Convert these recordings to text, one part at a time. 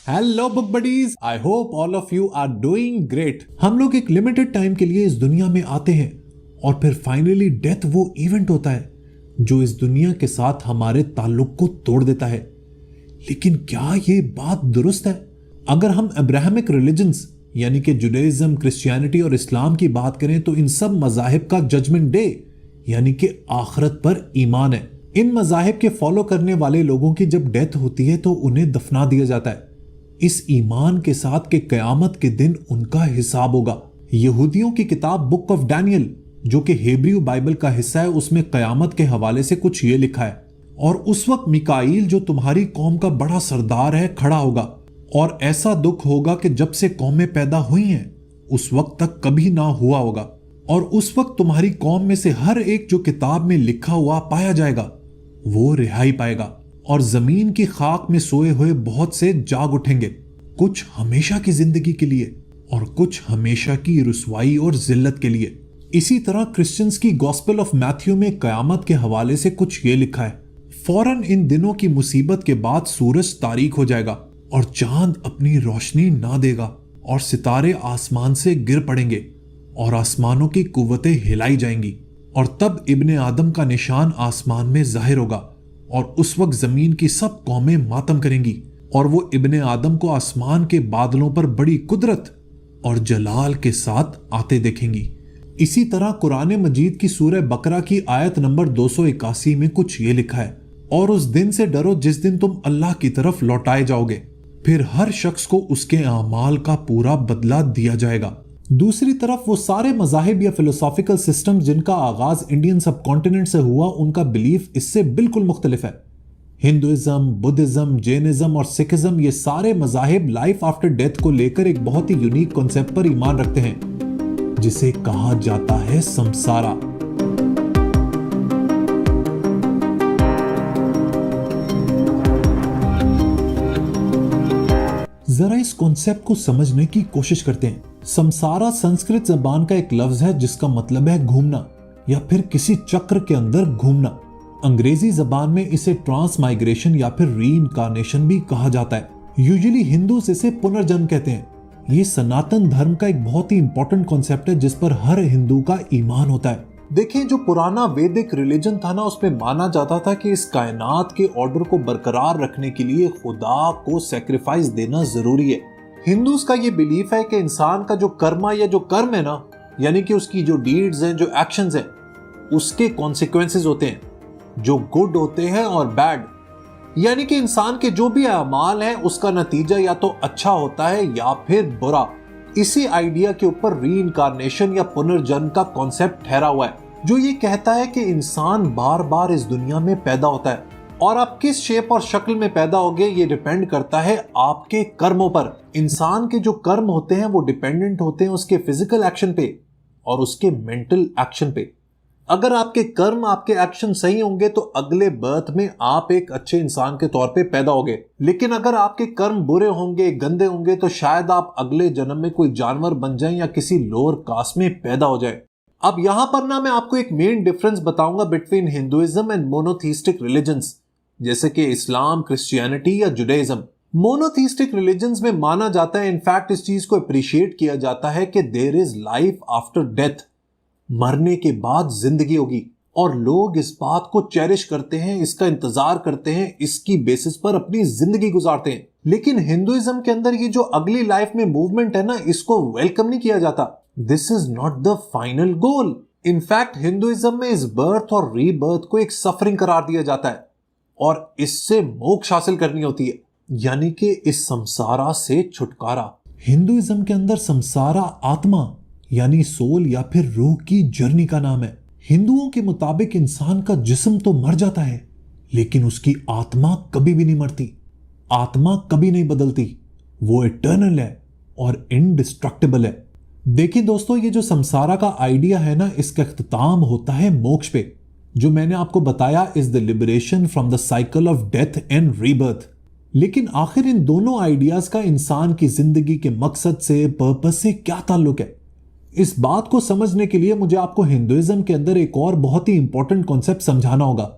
Hello book buddies, I hope all of you are doing great. हम लोग एक limited time के लिए इस दुनिया में आते हैं और फिर फाइनली डेथ वो इवेंट होता है जो इस दुनिया के साथ हमारे ताल्लुक को तोड़ देता है। लेकिन क्या ये बात दुरुस्त है? अगर हम अब्राहमिक रिलीजन्स यानी कि जुडाइज्म, क्रिश्चियनिटी और इस्लाम की बात करें तो इन सब मजाहिब का जजमेंट डे यानी कि आखिरत पर ईमान है। इन मजाहिब के फॉलो करने वाले लोगों की जब डेथ होती है तो उन्हें दफना दिया जाता है, इस ईमान के साथ कि कयामत के दिन उनका हिसाब होगा। यहूदियों की किताब बुक ऑफ डैनियल जो कि हेब्रू बाइबल का हिस्सा है, उसमें कयामत के हवाले से कुछ ये लिखा है, और उस वक्त मिकाईल जो तुम्हारी कौम का बड़ा सरदार है खड़ा होगा, और ऐसा दुख होगा कि जब से कौमें पैदा हुई हैं उस वक्त तक कभी ना हुआ होगा, और उस वक्त तुम्हारी कौम में से हर एक जो किताब में लिखा हुआ पाया जाएगा वो रिहाई पाएगा, और जमीन की खाक में सोए हुए बहुत से जाग उठेंगे, कुछ हमेशा की जिंदगी के लिए और कुछ हमेशा की रुसवाई और जिल्लत के लिए। इसी तरह क्रिश्चियंस की गॉस्पेल ऑफ मैथ्यू में कयामत के हवाले से कुछ ये लिखा है, फौरन इन दिनों की मुसीबत के बाद सूरज तारीक हो जाएगा और चांद अपनी रोशनी ना देगा और सितारे आसमान से गिर पड़ेंगे और आसमानों की कुव्वतें हिलाई जाएंगी, और तब इब्ने आदम का निशान आसमान में जाहिर होगा और उस वक्त जमीन की सब कौमें मातम करेंगी और वो इब्ने आदम को आसमान के बादलों पर बड़ी कुदरत और जलाल के साथ आते देखेंगी। इसी तरह कुरान मजीद की सूरह बकरा की आयत नंबर 281 में कुछ ये लिखा है, और उस दिन से डरो जिस दिन तुम अल्लाह की तरफ लौटाए जाओगे, फिर हर शख्स को उसके अमाल का पूरा बदला दिया जाएगा। दूसरी तरफ वो सारे मजाहिब या फिलोसॉफिकल सिस्टम जिनका आगाज इंडियन सबकॉन्टिनेंट से हुआ, उनका बिलीफ इससे बिल्कुल मुख्तलिफ है। हिंदुइज्म, बुद्धिज्म, जैनिज्म और सिखिज्म, ये सारे मजाहिब लाइफ आफ्टर डेथ को लेकर एक बहुत ही यूनिक कॉन्सेप्ट पर ईमान रखते हैं जिसे कहा जाता है संसारा। जरा इस कॉन्सेप्ट को समझने की कोशिश करते हैं। संसारा संस्कृत जबान का एक लफ्ज है जिसका मतलब है घूमना या फिर किसी चक्र के अंदर घूमना। अंग्रेजी जबान में इसे ट्रांसमाइग्रेशन या फिर रीइंकार्नेशन भी कहा जाता है। यूजुअली हिंदूज इसे पुनर्जन्म कहते हैं। ये सनातन धर्म का एक बहुत ही इंपॉर्टेंट कॉन्सेप्ट है जिस पर हर हिंदू का ईमान होता है। देखें, जो पुराना वैदिक रिलीजन था ना, उसमें माना जाता था कि इस कायनात के ऑर्डर को बरकरार रखने के लिए खुदा को सैक्रिफाइस देना जरूरी है। हिंदूज का ये बिलीफ है कि इंसान का जो कर्मा या जो कर्म है ना, यानी कि उसकी जो डीड्स हैं, जो एक्शंस हैं, उसके कॉन्सिक्वेंसेस होते हैं, जो गुड होते हैं और बैड, यानी कि इंसान के जो भी अमाल हैं उसका नतीजा या तो अच्छा होता है या फिर बुरा। इसी आइडिया के ऊपर रीइंकार्नेशन या पुनर्जन्म का कॉन्सेप्ट ठहरा हुआ है, जो ये कहता है कि इंसान बार बार इस दुनिया में पैदा होता है और आप किस शेप और शक्ल में पैदा होगे ये डिपेंड करता है आपके कर्मों पर। इंसान के जो कर्म होते हैं वो डिपेंडेंट होते हैं उसके फिजिकल एक्शन पे और उसके मेंटल एक्शन पे। अगर आपके कर्म, आपके एक्शन सही होंगे तो अगले बर्थ में आप एक अच्छे इंसान के तौर पे पैदा होगे, लेकिन अगर आपके कर्म बुरे होंगे, गंदे होंगे, तो शायद आप अगले जन्म में कोई जानवर बन जाएं या किसी लोअर कास्ट में पैदा हो जाए। अब यहां पर ना मैं आपको एक मेन डिफरेंस बताऊंगा between Hinduism and monotheistic religions, जैसे कि इस्लाम, क्रिश्चियनिटी या जुडाइज्म। मोनोथीस्टिक रिलीजन्स में माना जाता है, इनफैक्ट इस चीज को अप्रिशिएट किया जाता है कि there is life after death, मरने के बाद जिंदगी होगी, और लोग इस बात को चेरिश करते हैं, इसका इंतजार करते हैं, इसकी बेसिस पर अपनी जिंदगी गुजारते हैं। लेकिन हिंदुइज्म के अंदर ये जो अगली लाइफ में मूवमेंट है ना, इसको वेलकम नहीं किया जाता। This is not the final goal. In fact Hinduism में इस बर्थ और रीबर्थ को एक सफरिंग करार दिया जाता है और इससे मोक्ष हासिल करनी होती है, यानी कि इस संसारा से छुटकारा। हिंदुइज्म के अंदर संसारा आत्मा यानी सोल या फिर रूह की जर्नी का नाम है। हिंदुओं के मुताबिक इंसान का जिस्म तो मर जाता है लेकिन उसकी आत्मा कभी भी नहीं मरती। आत्मा कभी नहीं बदलती, वो इटर्नल है और इनडिस्ट्रक्टिबल है। देखिए दोस्तों, ये जो संसारा का आइडिया है ना, इसका इख्तिताम होता है मोक्ष पे, जो मैंने आपको बताया is the liberation from the cycle of death and rebirth. लेकिन आखिर इन दोनों आइडियाज का इंसान की जिंदगी के मकसद से, पर्पस से क्या ताल्लुक है? इस बात को समझने के लिए मुझे आपको हिंदुइज्म के अंदर एक और बहुत ही इंपॉर्टेंट कॉन्सेप्ट समझाना होगा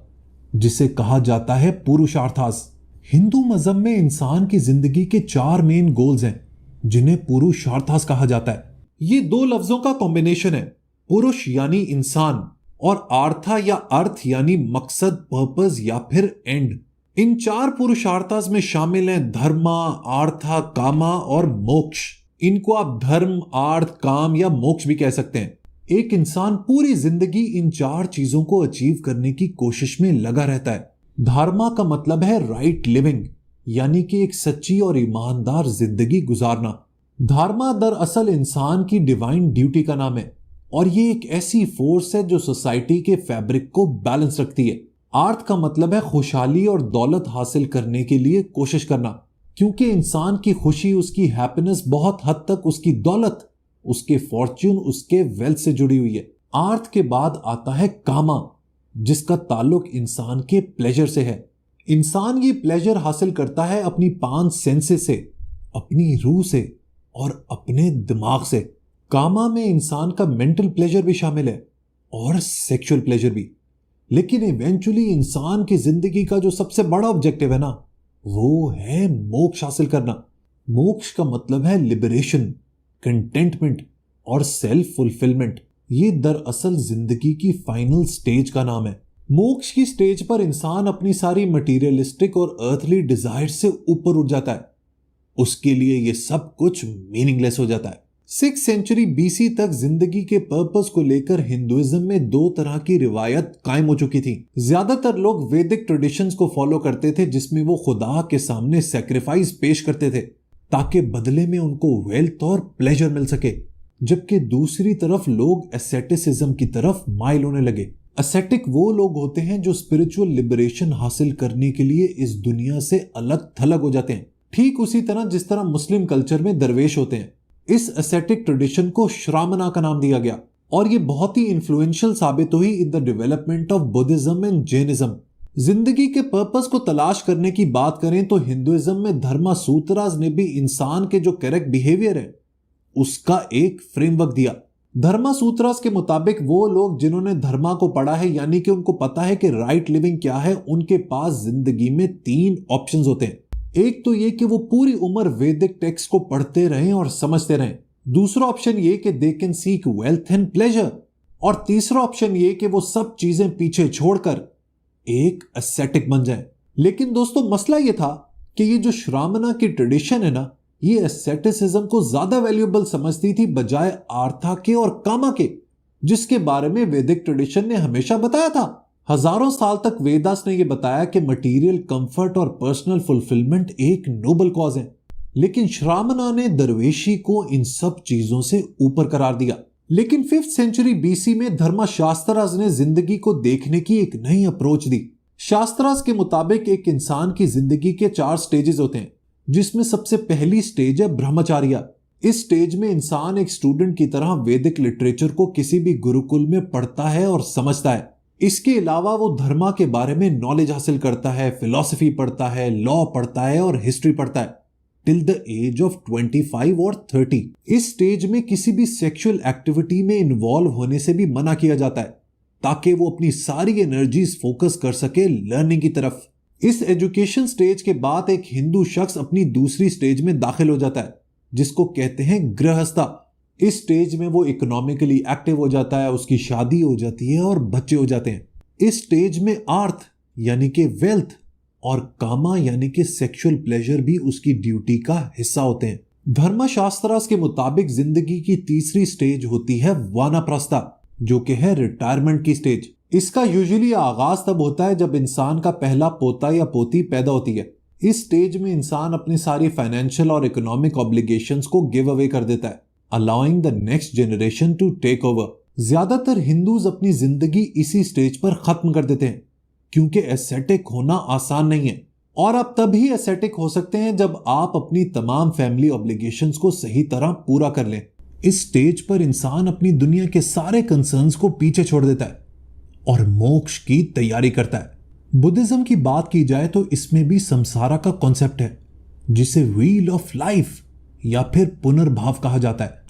जिसे कहा जाता है पुरुषार्थास। हिंदू मजहब में इंसान की जिंदगी के 4 मेन गोल्स हैं जिन्हें पुरुषार्थास कहा जाता है। ये 2 लफ्जों का कॉम्बिनेशन है, पुरुष यानी इंसान और आर्था या अर्थ यानी मकसद, पर्पस या फिर एंड। इन 4 पुरुषार्थास में शामिल हैं धर्मा, आर्था, कामा और मोक्ष। इनको आप धर्म, अर्थ, काम या मोक्ष भी कह सकते हैं। एक इंसान पूरी जिंदगी इन 4 चीजों को अचीव करने की कोशिश में लगा रहता है। धर्मा का मतलब है राइट लिविंग, यानी कि एक सच्ची और ईमानदार जिंदगी गुजारना। धर्मा दरअसल इंसान की डिवाइन ड्यूटी का नाम है और ये एक ऐसी फोर्स है जो सोसाइटी के फैब्रिक को बैलेंस रखती है। अर्थ का मतलब है खुशहाली और दौलत हासिल करने के लिए कोशिश करना, क्योंकि इंसान की खुशी, उसकी हैप्पीनेस बहुत हद तक उसकी दौलत, उसके फॉर्च्यून, उसके वेल्थ से जुड़ी हुई है। अर्थ के बाद आता है कामा, जिसका ताल्लुक इंसान के प्लेजर से है। इंसान ये प्लेजर हासिल करता है अपनी 5 सेंसेस से, अपनी रूह से और अपने दिमाग से। कामा में इंसान का मेंटल प्लेजर भी शामिल है और सेक्सुअल प्लेजर भी। लेकिन इवेंचुअली इंसान की जिंदगी का जो सबसे बड़ा ऑब्जेक्टिव है ना, वो है मोक्ष हासिल करना। मोक्ष का मतलब है लिबरेशन, कंटेंटमेंट और सेल्फ फुलफिलमेंट। ये दरअसल जिंदगी की फाइनल स्टेज का नाम है। मोक्ष की स्टेज पर इंसान अपनी सारी मटीरियलिस्टिक और अर्थली डिजायर से ऊपर उठ जाता है। उसके लिए ये सब कुछ मीनिंगलेस हो जाता है। 6th सेंचुरी BC तक जिंदगी के पर्पस को लेकर हिंदुइज्म में 2 तरह की रिवायत कायम हो चुकी थी। ज्यादातर लोग वैदिक ट्रेडिशंस को फॉलो करते थे, जिसमें वो खुदा के सामने सैक्रिफाइस पेश करते थे ताकि बदले में उनको वेल्थ और प्लेजर मिल सके। जबकि दूसरी तरफ लोग एसेटिसिज्म की तरफ माइल होने लगे। एसेटिक वो लोग होते हैं जो स्पिरिचुअल लिबरेशन हासिल करने के लिए इस दुनिया से अलग थलग हो जाते हैं, ठीक उसी तरह जिस तरह मुस्लिम कल्चर में दरवेश होते हैं। इस एसेटिक ट्रेडिशन को श्रामना का नाम दिया गया और ये बहुत ही इन्फ्लुएंशियल साबित हुई in the development of Buddhism and Jainism. जिंदगी के पर्पस को तलाश करने की बात करें तो हिंदुइज्म में धर्मा सूत्रास ने भी इंसान के जो करेक्ट बिहेवियर है उसका एक फ्रेमवर्क दिया। धर्मा सूत्रास के मुताबिक वो लोग जिन्होंने धर्मा को पढ़ा है, यानी कि उनको पता है कि राइट लिविंग क्या है, उनके पास जिंदगी में 3 ऑप्शंस होते हैं। एक तो ये कि वो पूरी उम्र वैदिक टेक्स्ट को पढ़ते रहें और समझते रहें। दूसरा ऑप्शन ये कि they can seek wealth and pleasure. और तीसरा ऑप्शन ये कि वो सब चीजें पीछे छोड़कर एक एसेटिक बन जाए। लेकिन दोस्तों मसला ये था कि ये जो श्रामना की ट्रेडिशन है ना, ये एसेटिसिज्म को ज्यादा वैल्यूएबल समझती थी बजाय आर्था के और कामा के, जिसके बारे में वैदिक ट्रेडिशन ने हमेशा बताया था। हजारों साल तक वेदास ने यह बताया कि मटेरियल कंफर्ट और पर्सनल फुलफिलमेंट एक नोबल कॉज है। लेकिन श्रामना ने दरवेशी को इन सब चीजों से ऊपर करार दिया। लेकिन 5th सेंचुरी BC में धर्मशास्त्रास ने जिंदगी को देखने की एक नई अप्रोच दी। शास्त्रास के मुताबिक एक इंसान की जिंदगी के 4 स्टेजेस होते हैं, जिसमें सबसे पहली स्टेज है ब्रह्मचार्य। इस स्टेज में इंसान एक स्टूडेंट की तरह वैदिक लिटरेचर को किसी भी गुरुकुल में पढ़ता है और समझता है। इसके अलावा वो धर्मा के बारे में नॉलेज हासिल करता है, फिलॉसफी पढ़ता है, लॉ पढ़ता है और हिस्ट्री पढ़ता है टिल द एज ऑफ 25 और 30। इस स्टेज में किसी भी सेक्सुअल एक्टिविटी में इन्वॉल्व होने से भी मना किया जाता है ताकि वो अपनी सारी एनर्जीज फोकस कर सके लर्निंग की तरफ। इस एजुकेशन स्टेज के बाद एक हिंदू शख्स अपनी दूसरी स्टेज में दाखिल हो जाता है, जिसको कहते हैं गृहस्था। इस स्टेज में वो इकोनॉमिकली एक्टिव हो जाता है, उसकी शादी हो जाती है और बच्चे हो जाते हैं। इस स्टेज में अर्थ यानी कि वेल्थ और कामा यानी कि सेक्सुअल प्लेजर भी उसकी ड्यूटी का हिस्सा होते हैं। धर्मशास्त्रास के मुताबिक जिंदगी की तीसरी स्टेज होती है वानप्रस्था, जो कि है रिटायरमेंट की स्टेज। इसका यूजुअली आगाज तब होता है जब इंसान का पहला पोता या पोती पैदा होती है। इस स्टेज में इंसान अपनी सारी फाइनेंशियल और इकोनॉमिक ऑब्लिगेशंस को गिव अवे कर देता है, allowing the next generation to take over. ज्यादातर हिंदूज अपनी जिंदगी इसी स्टेज पर खत्म कर देते हैं, क्योंकि एसेटिक होना आसान नहीं है। और आप तभी एसेटिक हो सकते हैं जब आप अपनी तमाम फैमिली ऑब्लिगेशंस को सही तरह पूरा कर लें। इस स्टेज पर इंसान अपनी दुनिया के सारे कंसर्न्स को पीछे छोड़ देता है और मोक्ष की तैयारी करता है। बुद्धिज्म की बात की जाए तो इसमें भी संसारा का कॉन्सेप्ट है, जिसे व्हील ऑफ लाइफ या फिर पुनर्भाव कहा जाता है।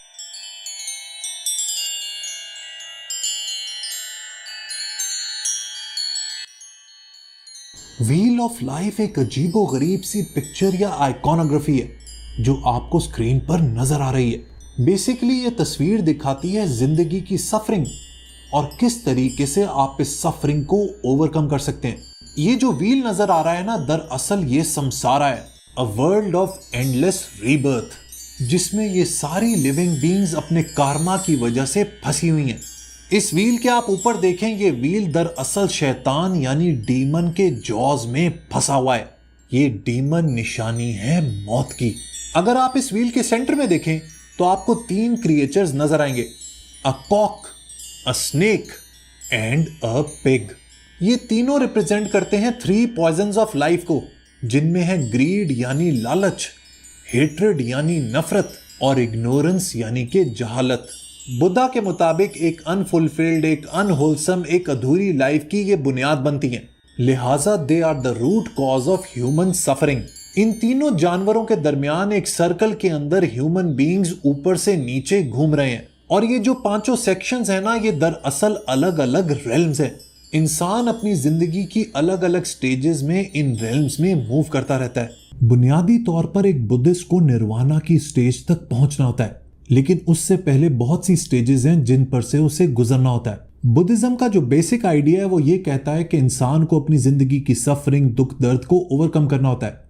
व्हील ऑफ लाइफ एक अजीबो गरीब सी पिक्चर या आइकॉनोग्राफी है जो आपको स्क्रीन पर नजर आ रही है। बेसिकली ये तस्वीर दिखाती है जिंदगी की सफरिंग और किस तरीके से आप इस सफरिंग को ओवरकम कर सकते हैं। ये जो व्हील नजर आ रहा है ना, दरअसल ये संसारा है, a world of endless rebirth, जिसमें ये सारी लिविंग बीइंग्स अपने कार्मा की वजह से फंसी हुई हैं। इस व्हील के आप ऊपर देखें, ये व्हील दरअसल शैतान यानी डीमन के जॉज में फंसा हुआ है। ये डीमन निशानी है मौत की। अगर आप इस व्हील के सेंटर में देखें तो आपको 3 क्रिएचर्स नजर आएंगे, a cock, a snake and a pig. ये तीनों रिप्रेजेंट करते हैं 3 पॉइजन्स ऑफ लाइफ को, जिनमें है ग्रीड यानी लालच, हेट्रेड यानी नफरत और इग्नोरेंस यानी कि जहालत। बुद्धा के मुताबिक एक अनफुलफिल्ड, एक अनहोलसम, एक अधूरी लाइफ की ये बुनियाद बनती हैं। लिहाजा they are the root cause of human suffering. इन तीनों जानवरों के दरमियान एक सर्कल के अंदर ह्यूमन बीइंग्स ऊपर से नीचे घूम रहे हैं, और ये जो 5 सेक्शंस हैं ना, ये दरअसल अलग अलग रेल्म्स हैं। इंसान अपनी जिंदगी की अलग अलग स्टेजेस में इन रेल्म्स में मूव करता रहता है। बुनियादी तौर पर एक बुद्धिस्ट को निर्वाणा की स्टेज तक पहुंचना होता है, लेकिन उससे पहले बहुत सी स्टेजेस हैं जिन पर से उसे गुजरना होता है। बुद्धिज्म का जो बेसिक आइडिया है वो ये कहता है कि इंसान को अपनी जिंदगी की सफरिंग, दुख दर्द को ओवरकम करना होता है।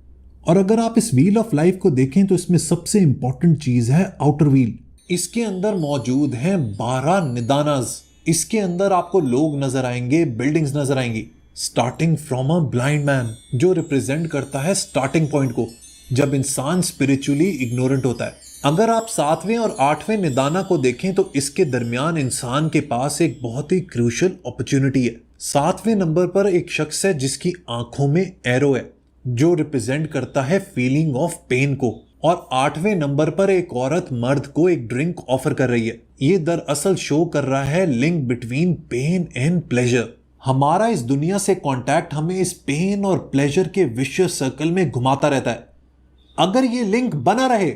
और अगर आप इस व्हील ऑफ लाइफ को देखें तो इसमें सबसे इंपॉर्टेंट चीज है आउटर व्हील। इसके अंदर मौजूद हैं 12 निदानास। इसके अंदर आपको लोग नजर आएंगे, बिल्डिंग्स नजर आएंगी, starting from a blind man, जो रिप्रेजेंट करता है स्टार्टिंग पॉइंट को, जब इंसान स्पिरिचुअली इग्नोरेंट होता है। अगर आप 7वें और 8वें निदाना को देखें तो इसके दरमियान इंसान के पास एक बहुत ही क्रूशियल अपॉर्चुनिटी है। 7वें नंबर पर एक शख्स है जिसकी आंखों में एरो है, जो रिप्रेजेंट करता है फीलिंग ऑफ पेन को, और 8वें नंबर पर एक औरत मर्द को एक ड्रिंक ऑफर कर रही है। ये दरअसल शो कर रहा है link between pain and pleasure. हमारा इस दुनिया से कांटेक्ट हमें इस पेन और प्लेजर के विशियस सर्कल में घुमाता रहता है। अगर ये लिंक बना रहे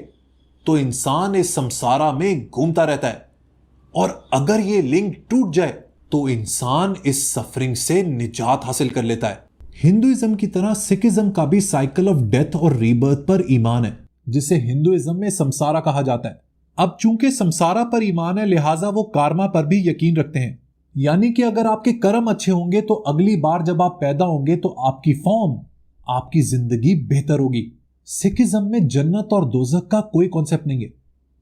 तो इंसान इस संसारा में घूमता रहता है, और अगर ये लिंक टूट जाए तो इंसान इस सफरिंग से निजात हासिल कर लेता है। हिंदुइज्म की तरह सिखिज्म का भी साइकिल ऑफ डेथ और रीबर्थ पर ईमान है, जिसे हिंदुइज्म में संसारा कहा जाता है। अब चूंकि संसारा पर ईमान है, लिहाजा वो कार्मा पर भी यकीन रखते हैं, यानी कि अगर आपके कर्म अच्छे होंगे तो अगली बार जब आप पैदा होंगे तो आपकी फॉर्म, आपकी जिंदगी बेहतर होगी। सिखिज्म में जन्नत और दोजख का कोई कॉन्सेप्ट नहीं है।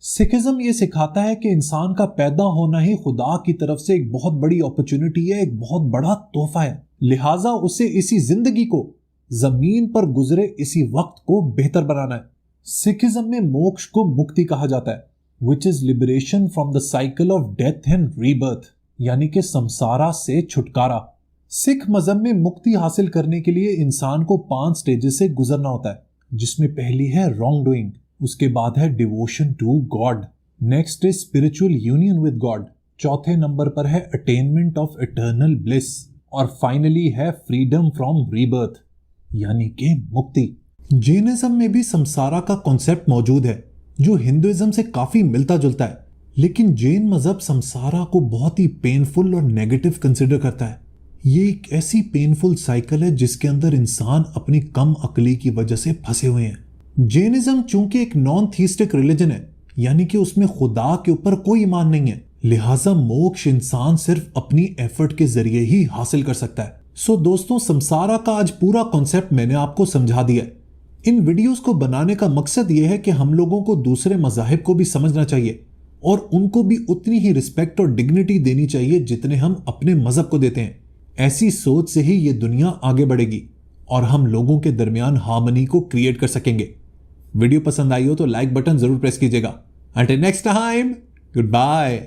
सिखिज्म ये सिखाता है कि इंसान का पैदा होना ही खुदा की तरफ से एक बहुत बड़ी अपॉर्चुनिटी है, एक बहुत बड़ा तोहफा है। लिहाजा उसे इसी जिंदगी को, जमीन पर गुजरे इसी वक्त को बेहतर बनाना है। सिखिज्म में मोक्ष को मुक्ति कहा जाता है, which is liberation from the cycle of death and rebirth, यानी कि संसारा से छुटकारा। सिख मजहब में मुक्ति हासिल करने के लिए इंसान को 5 स्टेजेस से गुजरना होता है, जिसमें पहली है रॉन्ग डूइंग, उसके बाद है devotion to God, next is spiritual union with God, चौथे नंबर पर है अटेनमेंट ऑफ इटर्नल ब्लिस, और फाइनली है फ्रीडम फ्रॉम रीबर्थ, यानी कि मुक्ति। जैनिज्म में भी संसारा का कॉन्सेप्ट मौजूद है, जो हिंदुइज्म से काफी मिलता जुलता है, लेकिन जैन मजहब संसारा को बहुत ही पेनफुल और नेगेटिव कंसिडर करता है। ये एक ऐसी पेनफुल साइकिल है जिसके अंदर इंसान अपनी कम अकली की वजह से फंसे हुए हैं। जैनिज्म चूंकि एक नॉन थीस्टिक रिलीजन है, यानी कि उसमें खुदा के ऊपर कोई ईमान नहीं है, लिहाजा मोक्ष इंसान सिर्फ अपनी एफर्ट के जरिए ही हासिल कर सकता है। सो दोस्तों, संसारा का आज पूरा कॉन्सेप्ट मैंने आपको समझा दिया है। इन वीडियोस को बनाने का मकसद यह है कि हम लोगों को दूसरे मजाहिब को भी समझना चाहिए और उनको भी उतनी ही रिस्पेक्ट और डिग्निटी देनी चाहिए जितने हम अपने मजहब को देते हैं। ऐसी सोच से ही ये दुनिया आगे बढ़ेगी और हम लोगों के दरमियान हार्मनी को क्रिएट कर सकेंगे। वीडियो पसंद आई हो तो लाइक बटन जरूर प्रेस कीजिएगा। Until next time, good bye.